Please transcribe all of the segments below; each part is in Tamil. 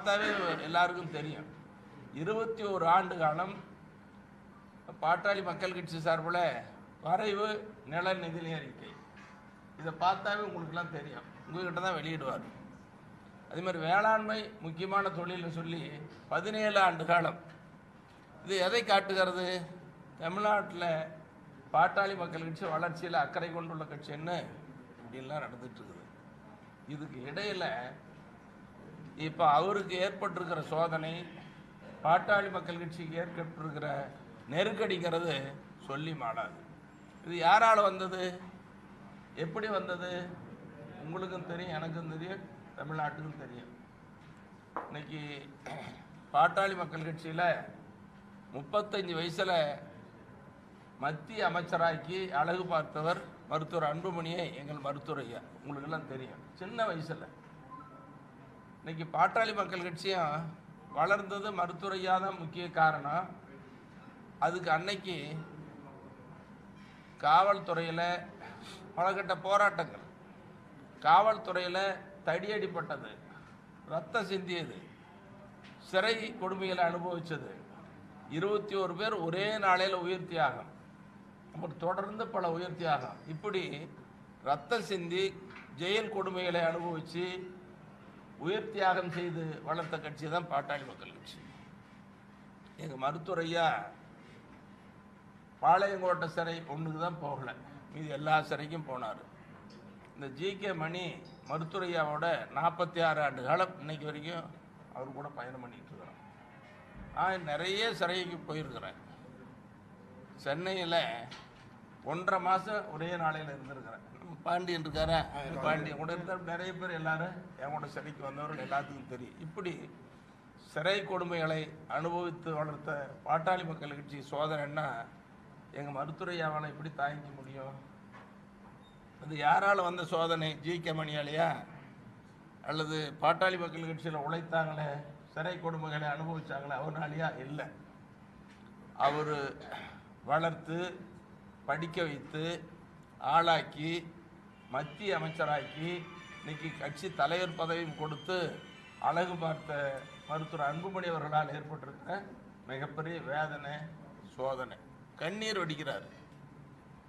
பார்த்தாவே எல்லாருக்கும் தெரியும். 21 ஆண்டு காலம் பாட்டாளி மக்கள் கட்சி சார்பில் வரைவு நில நிதி அறிக்கை, இதை பார்த்தாவே உங்களுக்குலாம் தெரியும். உங்ககிட்ட தான் வெளியிடுவார். அதே மாதிரி வேளாண்மை முக்கியமான தொழில்னு சொல்லி 17 ஆண்டு காலம். இது எதை காட்டுகிறது? தமிழ்நாட்டில் பாட்டாளி மக்கள் கட்சி வளர்ச்சியில் அக்கறை கொண்டுள்ள கட்சி என்ன இப்படிலாம் நடந்துட்டு இருக்குது. இதுக்கு இடையில் இப்போ அவருக்கு ஏற்பட்டிருக்கிற சோதனை, பாட்டாளி மக்கள் கட்சிக்கு ஏற்பட்டிருக்கிற நெருக்கடிங்கிறது சொல்லி மாடாது. இது யாரால் வந்தது, எப்படி வந்தது? உங்களுக்கும் தெரியும், எனக்கும் தெரியும், தமிழ்நாட்டுக்கும் தெரியும். இன்னைக்கு பாட்டாளி மக்கள் கட்சியில் 35 வயசில் மத்திய அமைச்சராக்கி அழகு பார்த்தவர் மருத்துவர் அன்புமணியை எங்கள் மருத்துவர் ஐயா. உங்களுக்கெல்லாம் தெரியும். சின்ன வயசில் இன்னைக்கு பாட்டாளி மக்கள் கட்சியும் வளர்ந்தது மருத்துவர் ஐயா தான் முக்கிய காரணம். அதுக்கு அன்னைக்கு காவல்துறையில் பலகட்ட போராட்டங்கள், காவல்துறையில் தடியடிப்பட்டது, ரத்தம் சிந்தியது, சிறை கொடுமைகளை அனுபவித்தது, 21 பேர் ஒரே நாளையில் உயிர் தியாகம், அப்புறம் தொடர்ந்து பல உயிர் தியாகம், இப்படி ரத்தம் சிந்தி ஜெயில் கொடுமைகளை அனுபவித்து உயிர் தியாகம் செய்து வளர்த்த கட்சி தான் பாட்டாளி மக்கள் கட்சி. எங்கள் மருத்துவர் ஐயா பாளையங்கோட்டை சிறை ஒன்றுக்கு தான் போகலை, மீது எல்லா சிறைக்கும் போனார். இந்த ஜி.கே. மணி மருத்துவர் ஐயாவோட 46 ஆண்டு காலம் இன்னைக்கு வரைக்கும் அவர் கூட பயணம் பண்ணிகிட்டு இருக்கிறோம். நான் நிறைய சிறைக்கு போயிருக்கிறேன். சென்னையில் 1.5 மாதம் ஒரே நாளையில் இருந்திருக்கிறேன். பாண்டியன் இருக்கார, பாண்டியன் கூட இருந்தால் நிறைய பேர் எல்லாரும் என் கூட சிறைக்கு வந்தவர்கள் எல்லாத்துக்கும் தெரியும். இப்படி சிறை கொடுமைகளை அனுபவித்து வளர்த்த பாட்டாளி மக்கள் கட்சி சோதனைன்னா எங்கள் மருத்துவர் ஐயாவால் எப்படி தாங்கிக்க முடியும்? அது யாரால் வந்த சோதனை? ஜி.கே. மணியாலையா, அல்லது பாட்டாளி மக்கள் கட்சியில் உழைத்தாங்களே, சிறை கொடுமைகளை அனுபவிச்சாங்களே அவராலையா? இல்லை. அவர் வளர்த்து படிக்க வைத்து ஆளாக்கி மத்திய அமைச்சராக்கி இன்னைக்கு கட்சி தலைவர் பதவியும் கொடுத்து அழகு பார்த்த மருத்துவர் அன்புமணி அவர்களால் ஏற்பட்டிருக்கிற மிகப்பெரிய வேதனை, சோதனை. கண்ணீர் வடிக்கிறார்,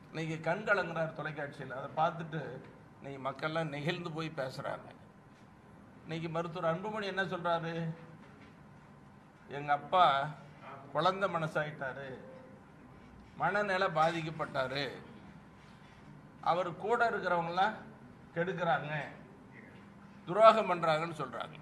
இன்னைக்கு கண் கலங்குறார் தொலைக்காட்சியில். அதை பார்த்துட்டு இன்னைக்கு மக்கள்லாம் நெகிழ்ந்து போய் பேசுகிறாங்க. இன்னைக்கு மருத்துவர் அன்புமணி என்ன சொல்கிறாரு? எங்கள் அப்பா குழந்தை மனசாயிட்டாரு, மனநிலை பாதிக்கப்பட்டார், அவர் கூட இருக்கிறவங்களாம் கெடுக்கிறாங்க, துரோகம் பண்ணுறாங்கன்னு சொல்கிறாங்க.